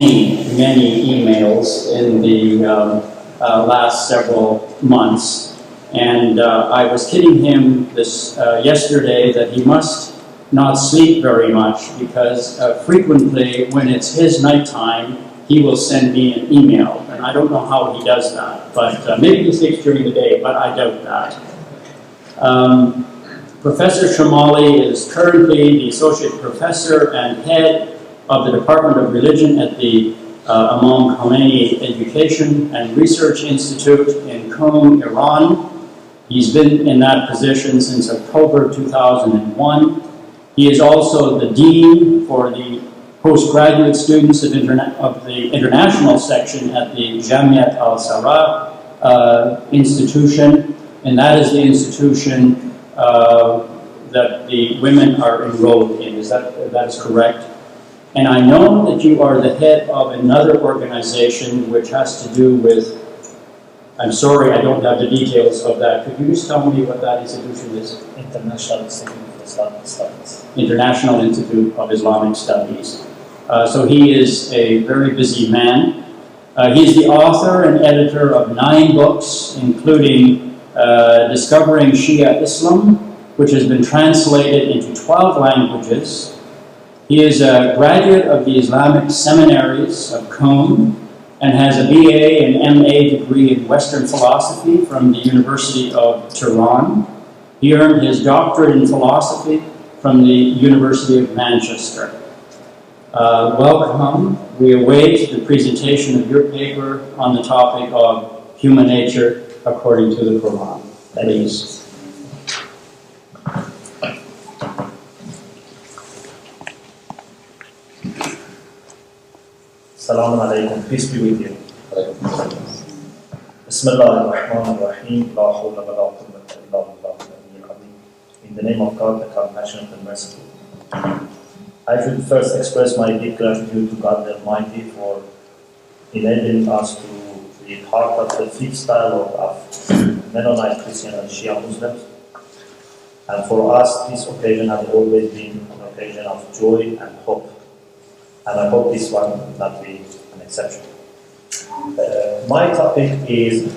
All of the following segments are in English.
many emails in the last several months, and I was kidding him this yesterday that he must not sleep very much because frequently when it's his nighttime, he will send me an email, and I don't know how he does that, but maybe he sleeps during the day, but I doubt that. Professor Shomali is currently the Associate Professor and Head of the Department of Religion at the Imam Khomeini Education and Research Institute in Qom, Iran. He's been in that position since October 2001. He is also the Dean for the postgraduate students of the international section at the Jamiat al-Sara institution, and that is the institution that the women are enrolled in. That is correct? And I know that you are the head of another organization which has to do with, I'm sorry I don't have the details of that. Could you just tell me what that institution is? International Institute of Islamic Studies. International Institute of Islamic Studies. So he is a very busy man. He's the author and editor of 9 books, including Discovering Shia Islam, which has been translated into 12 languages. He is a graduate of the Islamic seminaries of Qom and has a BA and MA degree in Western philosophy from the University of Tehran. He earned his doctorate in philosophy from the University of Manchester. Welcome. We await the presentation of your paper on the topic of human nature according to the Qur'an. Please. Assalamu alaikum, peace be with you. Bismillah ar-Rahman ar-Rahim, la hawla wa la quwwata illa billah. In the name of God, the compassionate and merciful. I should first express my deep gratitude to God the Almighty for enabling us to be part of the fifth style of Mennonite, Christian and Shi'a Muslims. And for us, this occasion has always been an occasion of joy and hope. And I hope this one will not be an exception. My topic is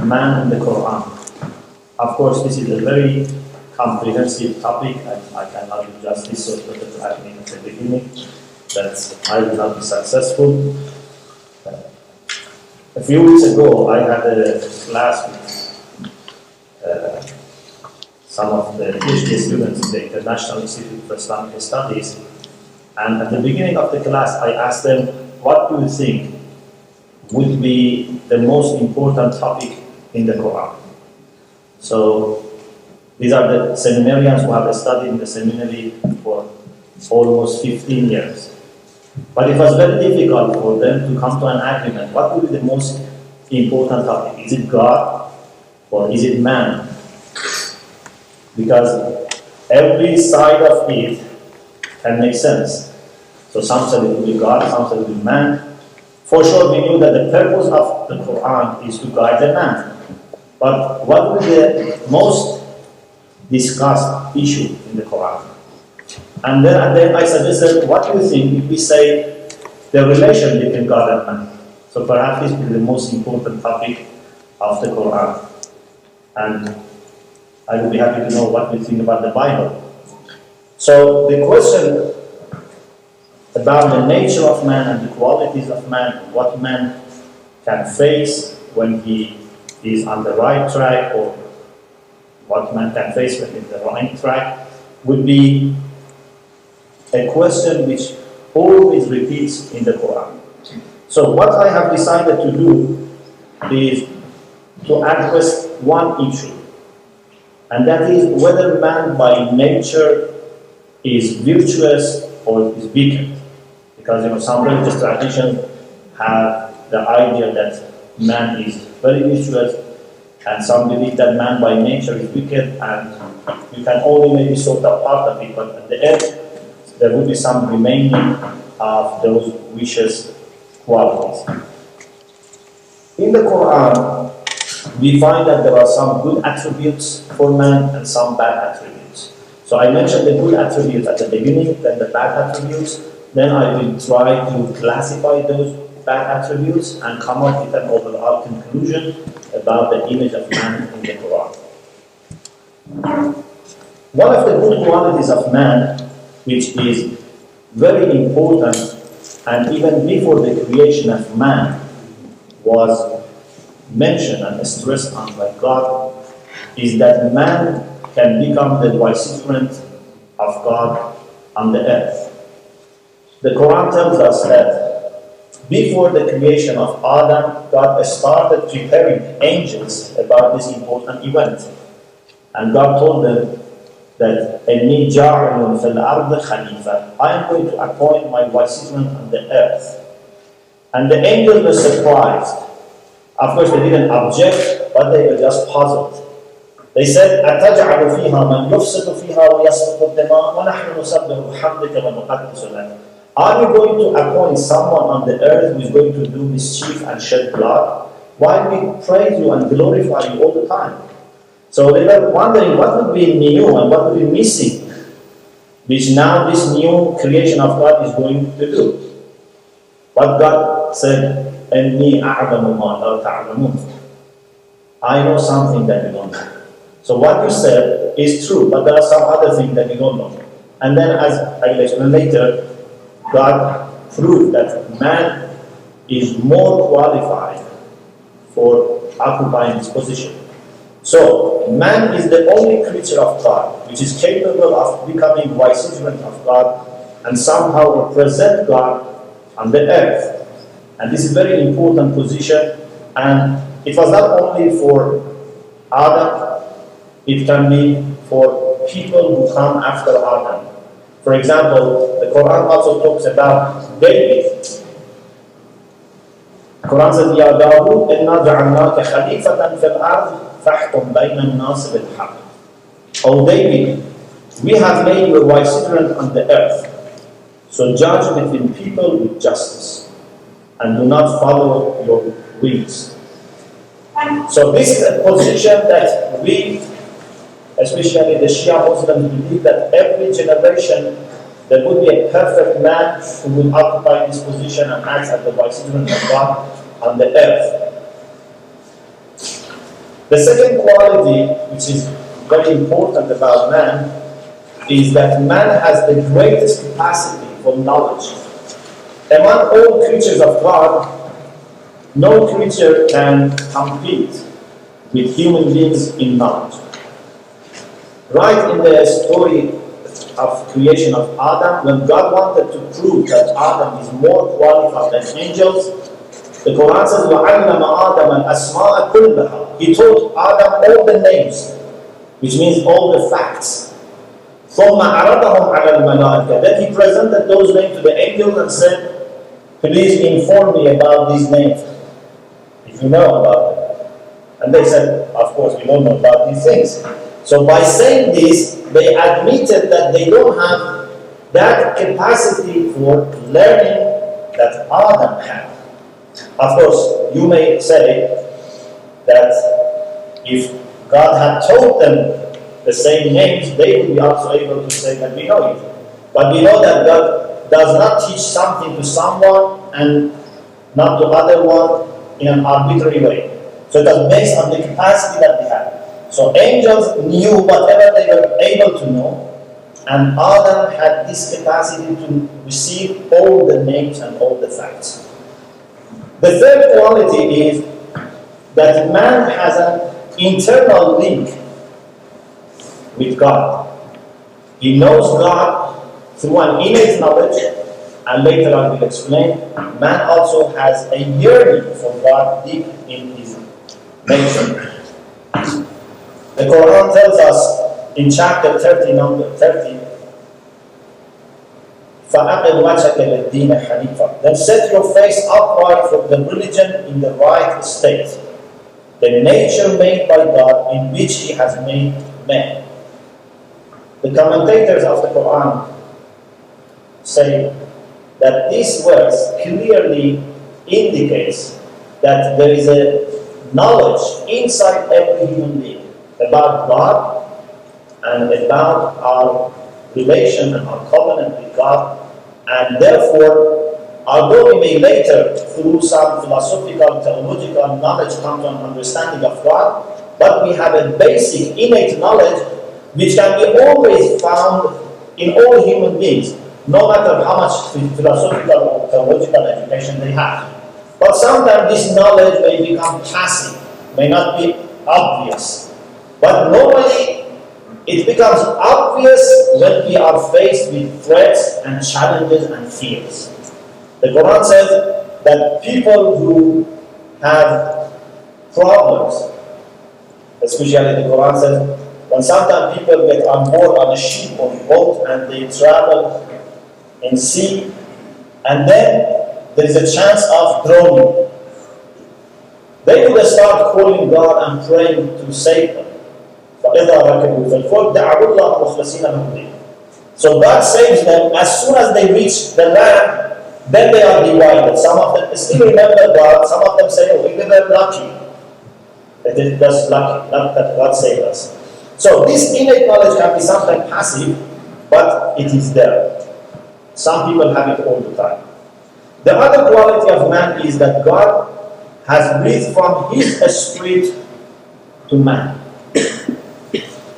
man in the Quran. Of course, this is a very comprehensive topic, and I cannot do justice, so better to admit at the beginning that I will not be successful. A few weeks ago, I had a class with some of the PhD students in the International Institute for Islamic Studies, and at the beginning of the class, I asked them, what do you think would be the most important topic in the Quran? So, these are the seminarians who have studied in the seminary for almost 15 years. But it was very difficult for them to come to an agreement. What would be the most important topic? Is it God or is it man? Because every side of it can make sense. So some said it would be God, some said it would be man. For sure, we knew that the purpose of the Quran is to guide the man. But what would be the most discussed issue in the Quran? And then I suggested, what do you think if we say the relation between God and man? So perhaps this will be the most important topic of the Quran. And I would be happy to know what you think about the Bible. So the question about the nature of man and the qualities of man, what man can face when he is on the right track, or what man can face when he's on the wrong track, would be a question which always repeats in the Quran. So what I have decided to do is to address one issue, and that is whether man by nature is virtuous or is wicked. Because some religious traditions have the idea that man is very virtuous, and some believe that man by nature is wicked, and you can only maybe sort of part of it, but at the end there will be some remaining of those vicious qualities. In the Quran, we find that there are some good attributes for man and some bad attributes. So I mentioned the good attributes at the beginning, then the bad attributes, then I will try to classify those bad attributes and come up with an overall conclusion about the image of man in the Quran. One of the good qualities of man, which is very important, and even before the creation of man was mentioned and stressed on by God, is that man can become the vicegerent of God on the earth. The Quran tells us that before the creation of Adam, God started preparing angels about this important event. And God told them that إِنِّي جَاعِلٌ فِي الْأَرْضِ خَلِيفَةً, I am going to appoint my vicegerent on the earth. And the angels were surprised. Of course, they didn't object, but they were just puzzled. They said, أَتَجْعَلُ فِيهَا مَنْ يُفْسِدُ فِيهَا وَيَسْفِكُ الدِّمَاءَ وَنَحْنُ نُسَبِّحُ بِحَمْدِكَ وَنُقَدِّسُ لَكَ. Are you going to appoint someone on the earth who is going to do mischief and shed blood? Why we praise you and glorify you all the time? So they were wondering what would be new and what would be missing, which now this new creation of God is going to do. But God said, إِنِّي أَعْلَمُ مَا لَا تَعْلَمُونَ, I know something that you don't know. So what you said is true, but there are some other things that you don't know. And then, as I will explain later, God proved that man is more qualified for occupying this position. So, man is the only creature of God which is capable of becoming vicegerent of God and somehow represent God on the earth. And this is a very important position, and it was not only for Adam, it can be for people who come after Adam. For example, the Quran also talks about David. The Quran says, يَا دَاوُدْ إِنَّا جَعَلْنَاكَ خَلِيفَةً فِي الْأَرْضِ فَاحْكُمْ بَيْنَ النَّاسِ بِالْحَقِّ. O David, we have made you a vicegerent on the earth, so judge between people with justice, and do not follow your whims. So this is a position that we, especially the Shia Muslims, believe that every generation there would be a perfect man who would occupy this position and act as the vicegerent of God on the earth. The second quality, which is very important about man, is that man has the greatest capacity for knowledge. Among all creatures of God, no creature can compete with human beings in knowledge. Right in the story of creation of Adam, when God wanted to prove that Adam is more qualified than angels, the Quran says, وَعَلَّمَ آدَمَ الْأَسْمَاءَ كُلَّهَا. He taught Adam all the names, which means all the facts. ثُمَّ عَرَضَهُمْ عَلَى الْمَلَائِكَةِ. Then he presented those names to the angels and said, please inform me about these names, if you know about them. And they said, of course, we don't know about these things. So by saying this, they admitted that they don't have that capacity for learning that Adam had. Of course, you may say that if God had told them the same names, they would be also able to say that we know it. But we know that God does not teach something to someone and not to other one in an arbitrary way. So that's based on the capacity that they have. So angels knew whatever they were able to know, and Adam had this capacity to receive all the names and all the facts. The third quality is that man has an internal link with God. He knows God through an innate knowledge, and later I will explain, man also has a yearning for God deep in his nature. The Quran tells us in chapter 30, number 30, فَأَقِمْ وَجْهَكَ لِلدِّينِ حَنِيفًا. Then set your face upright for the religion in the right state, the nature made by God in which He has made man. The commentators of the Quran say that this verse clearly indicates that there is a knowledge inside every human being about God and about our relation and our covenant with God, And therefore, although we may later, through some philosophical, theological knowledge, come to an understanding of God, but we have a basic, innate knowledge which can be always found in all human beings, no matter how much philosophical or theological education they have. But sometimes this knowledge may become passive, may not be obvious. But normally, it becomes obvious when we are faced with threats and challenges and fears. The Quran says that people who have problems, especially the Quran says, when sometimes people get on board on a ship or boat and they travel in sea, and then there is a chance of drowning, they would start calling God and praying to save them. So God saves them. As soon as they reach the land, then they are divided. Some of them still remember God, some of them say, oh, we were lucky. That it was lucky, not that God saved us. So this innate knowledge can be sometimes passive, but it is there. Some people have it all the time. The other quality of man is that God has breathed from His Spirit to man.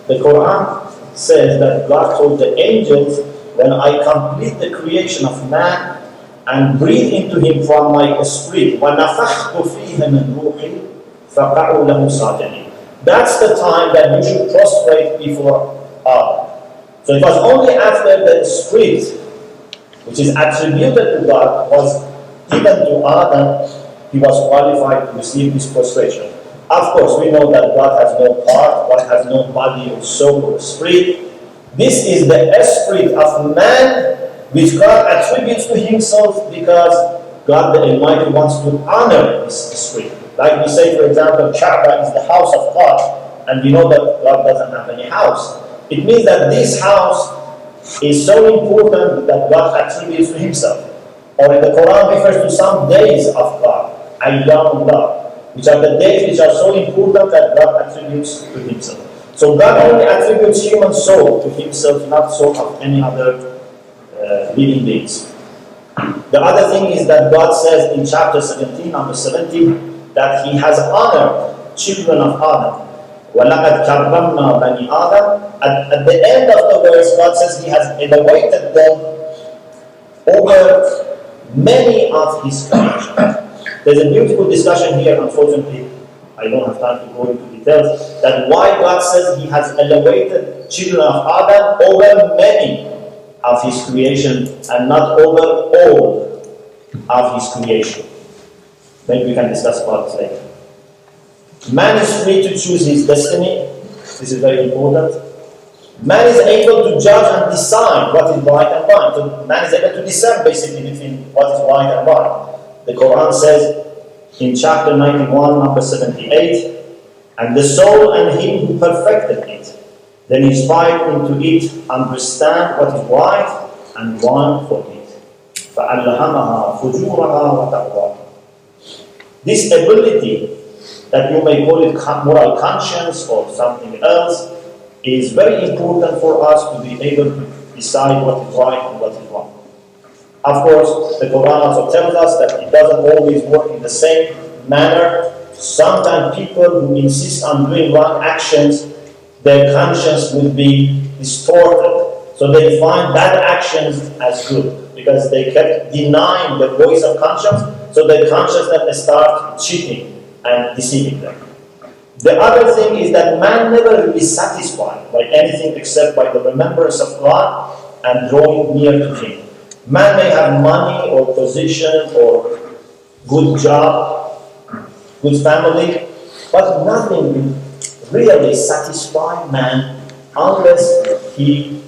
The Quran says that God told the angels, when I complete the creation of man and breathe into him from my spirit, وَنَفَخْتُ فِيهِ مِنْ رُوحِي فَقَعُوا لَهُ سَاجِدِينَ. That's the time that you should prostrate before Adam. So it was only after the spirit, which is attributed to God, was given to Adam, he was qualified to receive this prostration. Of course, we know that God has no part, God has no body or soul or spirit. This is the spirit of man, which God attributes to Himself because God the Almighty wants to honor this spirit. Like we say, for example, Kaaba is the house of God, and we know that God doesn't have any house. It means that this house is so important that God attributes to Himself. Or in the Quran refers to some days of God, Ayyamullah, which are the days which are so important that God attributes to Himself. So God only attributes human soul to Himself, not soul of any other living beings. The other thing is that God says in chapter 17, number 17, that He has honored children of Adam. وَلَقَدْ كَرَّمْنَا بَنِي آدَمَ. At the end of the verse, God says He has elevated them over many of His creation. There's a beautiful discussion here, unfortunately, I don't have time to go into details, that why God says He has elevated children of Adam over many of His creation and not over all of His creation. Maybe we can discuss about this later. Man is free to choose his destiny. This is very important. Man is able to judge and decide what is right and wrong. So man is able to discern basically between what is right and wrong. The Quran says in chapter 91, number 78, and the soul and him who perfected it, then inspired into it, understand what is right and wrong for it. فَأَلْهَمَهَا فُجُورَهَا وَتَقْوَاهَا. This ability, that you may call it moral conscience or something else, is very important for us to be able to decide what is right and what is wrong. Of course, the Quran also tells us that it doesn't always work in the same manner. Sometimes people who insist on doing wrong actions, their conscience will be distorted. So they find bad actions as good because they kept denying the voice of conscience, so their consciousness starts cheating and deceiving them. The other thing is that man never will be satisfied by anything except by the remembrance of God and drawing near to Him. Man may have money or position or good job, good family, but nothing will really satisfy man unless he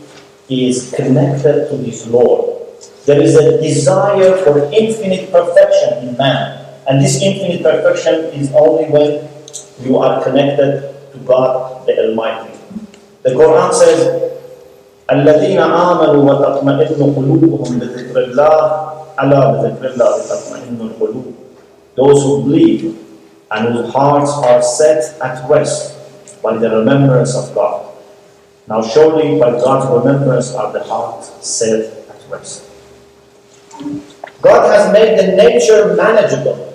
is connected to his Lord. There is a desire for infinite perfection in man. And this infinite perfection is only when you are connected to God the Almighty. The Quran says, الَّذِينَ آمَنُوا وَتَطْمَئِنُّ قُلُوبُهُمْ بِذِكْرِ اللَّهِ أَلَا بِذِكْرِ اللَّهِ تَطْمَئِنُّ الْقُلُوبُ. Those who believe and whose hearts are set at rest by the remembrance of God. Now surely by God's remembrance are the hearts set at rest. God has made the nature manageable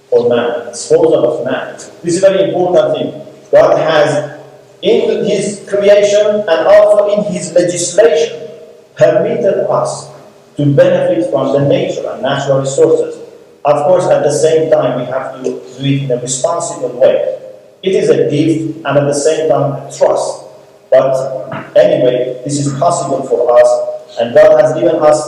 for man, disposal of man. This is a very important thing. God has, in His creation and also in His legislation, permitted us to benefit from the nature and natural resources. Of course, at the same time, we have to do it in a responsible way. It is a gift and at the same time a trust. But anyway, this is possible for us, and God has given us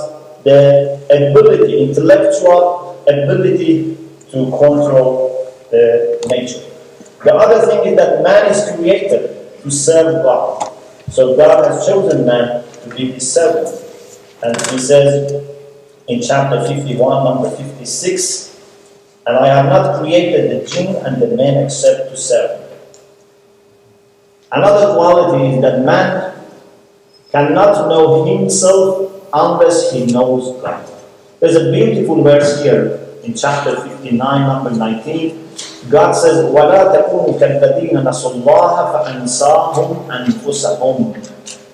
the ability, intellectual ability to control the nature. The other thing is that man is created to serve God. So God has chosen man to be His servant. And He says in chapter 51, number 56, "And I have not created the jinn and the men except to serve." Another quality is that man cannot know himself unless he knows God. There's a beautiful verse here in chapter 59, number 19. God says, وَلَا تَكُونُوا كَالَّذِينَ نَسُوا اللَّهَ فَأَنْسَاهُمْ أَنفُسَهُمْ.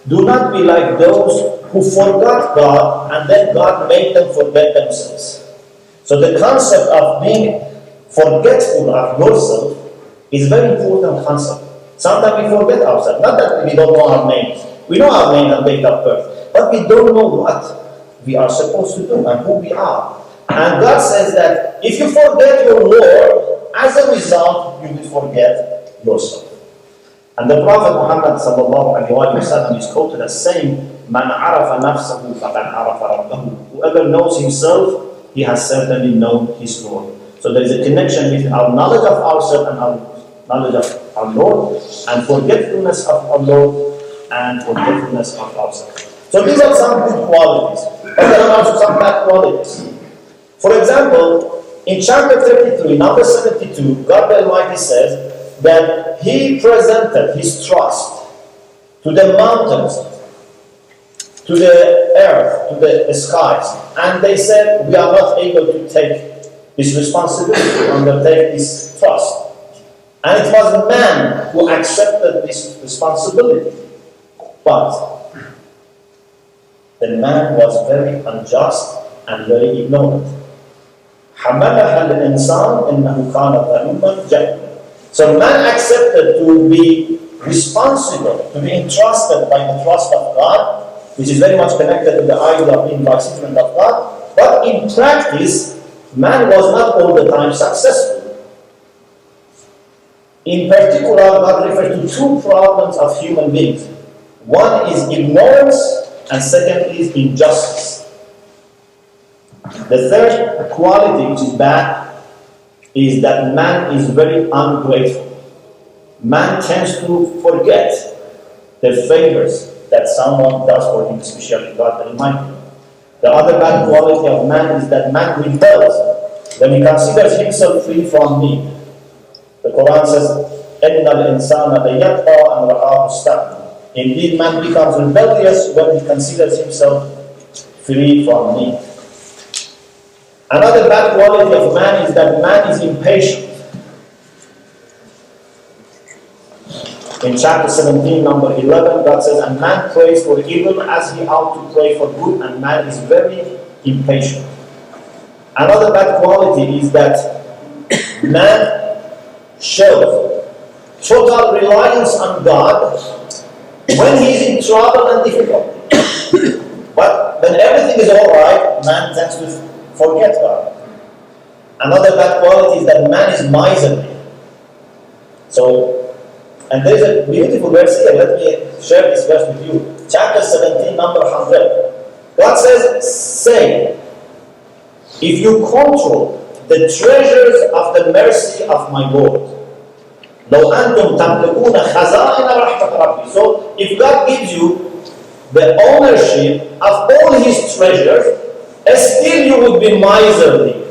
Do not be like those who forgot God and then God made them forget themselves. So the concept of being forgetful of yourself is a very important concept. Sometimes we forget ourselves. Not that we don't know our names. We know our name and date of birth. But we don't know what we are supposed to do and who we are. And God says that if you forget your Lord, as a result, you will forget yourself. And the Prophet Muhammad ﷺ is quoted as saying, "Man arafa nafsahu faqad arafa rabbahu." Whoever knows himself, he has certainly known his Lord. So there is a connection between our knowledge of ourselves and our knowledge of our Lord, and forgetfulness of our Lord, and forgetfulness of ourselves. So these are some good qualities, but there are also some bad qualities. For example, in chapter 33, number 72, God Almighty says that He presented His trust to the mountains, to the earth, to the skies, and they said, we are not able to take this responsibility, to undertake this trust. And it was man who accepted this responsibility. But the man was very unjust and very ignorant. حَمَلَهَا الْإِنسَانُ إِنَّهُ كَانَ ظَلُومًا جَهُولًا. So man accepted to be responsible, to be entrusted by the trust of God, which is very much connected to the idea of being vicegerent of God. But in practice, man was not all the time successful. In particular, God refers to two problems of human beings. One is ignorance, and second is injustice. The third quality, which is bad, is that man is very ungrateful. Man tends to forget the favors that someone does for him, especially God Almighty. The other bad quality of man is that man rebels when he considers himself free from need. The Qur'an says, إِنَّ الْإِنسَانَ لَيَطْغَى أَنْ رَآهُ اسْتَغْنَىٰ. Indeed, man becomes rebellious when he considers himself free from need. Another bad quality of man is that man is impatient. In chapter 17, number 11, God says, "And man prays for evil as he ought to pray for good, and man is very impatient." Another bad quality is that man shows total reliance on God when he is in trouble and difficulty. But when everything is all right, man tends to forget God. Another bad quality is that man is miserly. And there is a beautiful verse here. Let me share this verse with you. Chapter 17, number 100. God says, "Say, if you control the treasures of the mercy of my Lord, لو أنتم تملكون خزائن رحمة ربي." So, if God gives you the ownership of all His treasures, still you would be miserly.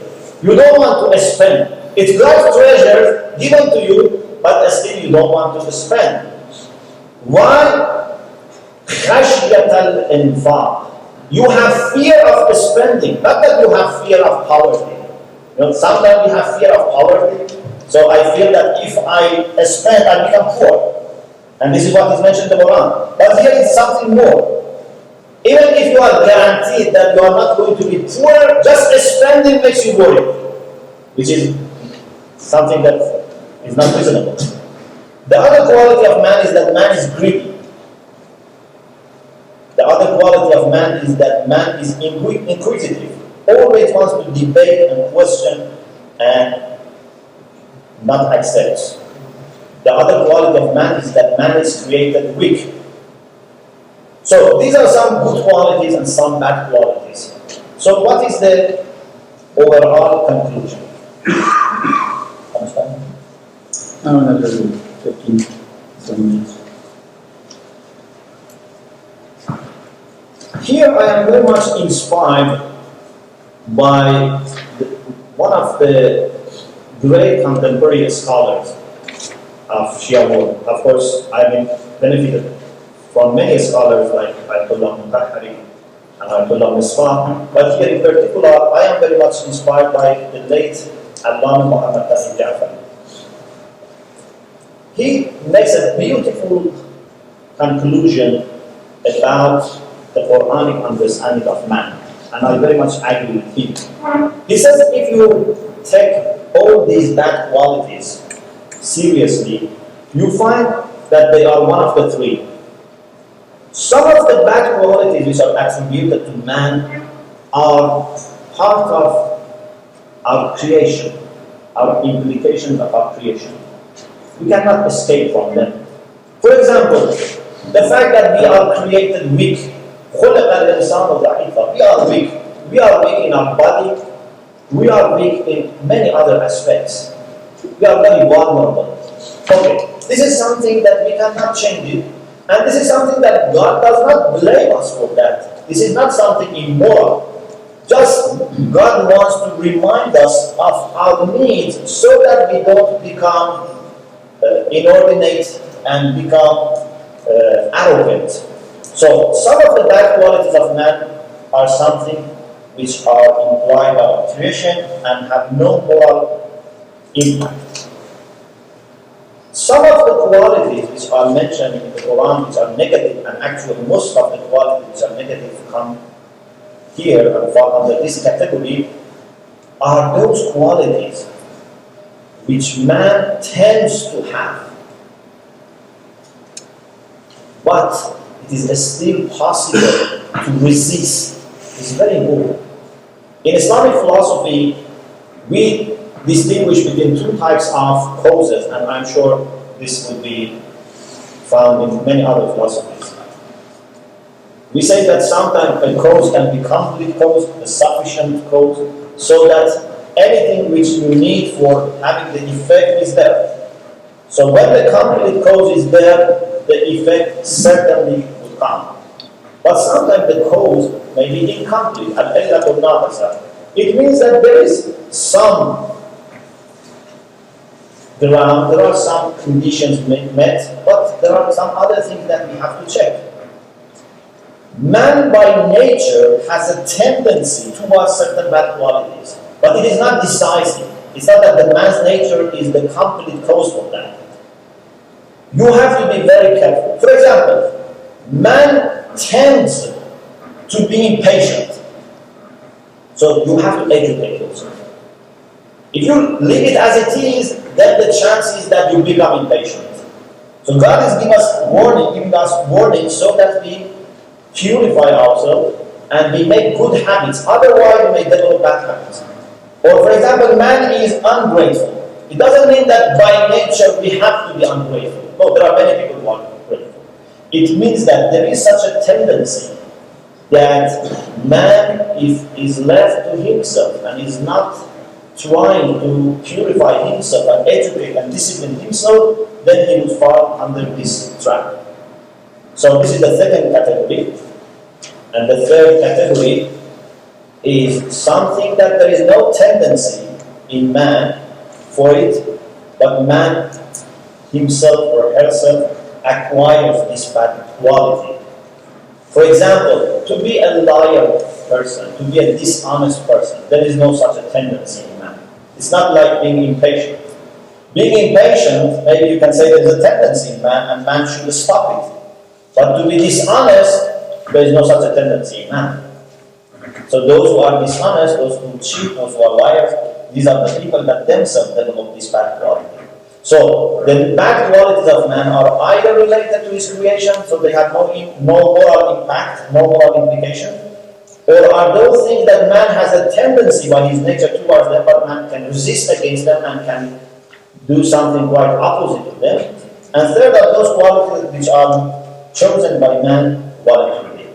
You don't want to spend. It's God's treasure given to you, but still you don't want to spend. Why? خشية الإنفاق. You have fear of spending, not that you have fear of poverty. Sometimes we have fear of poverty. So I feel that if I spend, I become poor. And this is what is mentioned in the Quran. But here is something more. Even if you are guaranteed that you are not going to be poor, just spending makes you worry, which is something that is not reasonable. The other quality of man is that man is greedy. The other quality of man is that man is inquisitive, always wants to debate and question and not accept. The other quality of man is that man is created weak. So these are some good qualities and some bad qualities. So what is the overall conclusion? Understand? Now another 15, 20 minutes. Here I am very much inspired by one of the great contemporary scholars of Shia world. Of course, I've been benefited from many scholars like Ayatollah Mutahhari and Ayatollah Misbah, but here in particular, I am very much inspired by the late Allama Muhammad Taqi Ja'fari. He makes a beautiful conclusion about the Quranic understanding of man, and I very much agree with him. He says if you take all these bad qualities seriously, you find that they are one of the three. Some of the bad qualities which are attributed to man are part of our creation, our implications of our creation. We cannot escape from them. For example, the fact that we are created weak. We are weak. We are weak in our body. We are weak in many other aspects. We are very vulnerable. Okay, this is something that we cannot change it, and this is something that God does not blame us for that. This is not something immoral. Just God wants to remind us of our needs so that we don't become inordinate and become arrogant. So some of the bad qualities of man are something which are implied by our creation and have no moral impact. Some of the qualities which are mentioned in the Quran which are negative, and actually most of the qualities which are negative come here and fall under this category, are those qualities which man tends to have. But it is still possible to resist. It's very important. In Islamic philosophy, we distinguish between two types of causes, and I'm sure this will be found in many other philosophies. We say that sometimes a cause can be complete cause, a sufficient cause, so that anything which you need for having the effect is there. So when the complete cause is there, the effect certainly will come. But sometimes the cause may be incomplete. It means that there is some ground, there are some conditions met, but there are some other things that we have to check. Man by nature has a tendency towards certain bad qualities, but it is not decisive. It's not that the man's nature is the complete cause for that. You have to be very careful. For example, man tends to be impatient. So you have to educate yourself. If you leave it as it is, then the chance is that you become impatient. So God is giving us warning so that we purify ourselves and we make good habits. Otherwise, we may develop bad habits. Or for example, man is ungrateful. It doesn't mean that by nature we have to be ungrateful. No, there are many people who are ungrateful. It means that there is such a tendency that man, if is left to himself and is not trying to purify himself and educate and discipline himself, then he will fall under this trap. So this is the second category. And the third category is something that there is no tendency in man for it, but man himself or herself acquires this bad quality. For example, to be a liar person, to be a dishonest person, there is no such a tendency in man. It's not like being impatient. Being impatient, maybe you can say there is a tendency in man and man should stop it. But to be dishonest, there is no such a tendency in man. So those who are dishonest, those who cheat, those who are liars, these are the people that themselves develop this bad quality. So the bad qualities of man are either related to his creation, so they have no moral impact, no moral implication, or are those things that man has a tendency by his nature towards them, but man can resist against them and can do something quite opposite to them. And third are those qualities which are chosen by man voluntarily.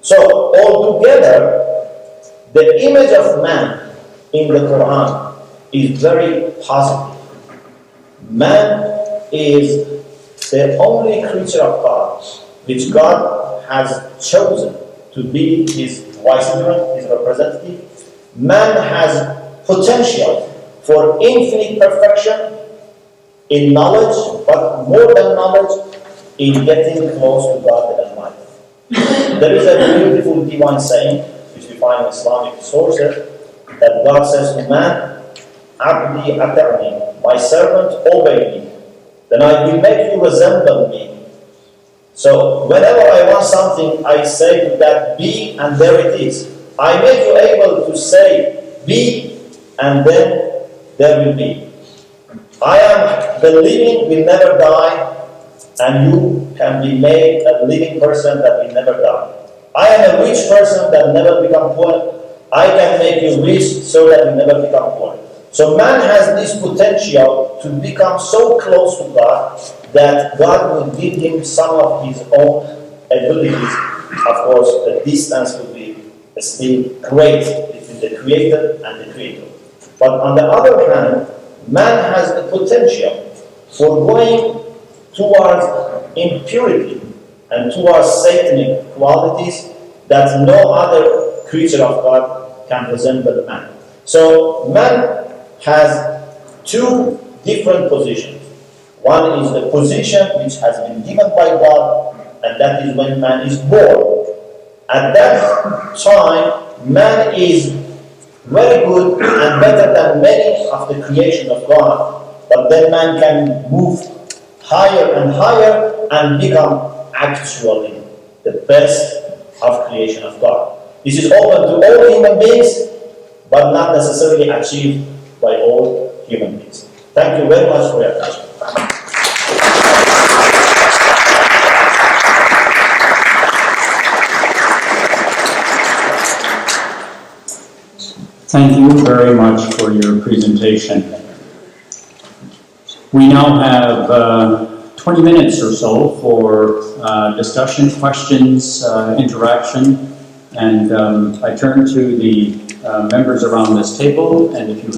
So altogether, the image of man in the Quran is very positive. Man is the only creature of God which God has chosen to be his vicegerent, his representative. Man has potential for infinite perfection in knowledge, but more than knowledge, in getting close to God the Almighty. There is a beautiful divine saying, which we find in Islamic sources, that God says to man, Abdi ata'ni, my servant, obey me, then I will make you resemble me. So whenever I want something, I say to that, be, and there it is. I make you able to say, be, and then there will be. I am the living, will never die, and you can be made a living person that will never die. I am a rich person that will never become poor. I can make you rich so that you never become poor. So man has this potential to become so close to God that God will give him some of his own abilities. Of course, the distance will be still great between the creator and the creator. But on the other hand, man has the potential for going towards impurity and towards satanic qualities that no other creature of God can resemble man. So man has two different positions. One is the position which has been given by God, and that is when man is born. At that time, man is very good and better than many of the creation of God, but then man can move higher and higher and become actually the best of creation of God. This is open to all human beings, but not necessarily achieved by all human beings. Thank you very much for your attention. Thank you very much for your presentation. We now have 20 minutes or so for discussion, questions, interaction, and I turn to the members around this table, and if you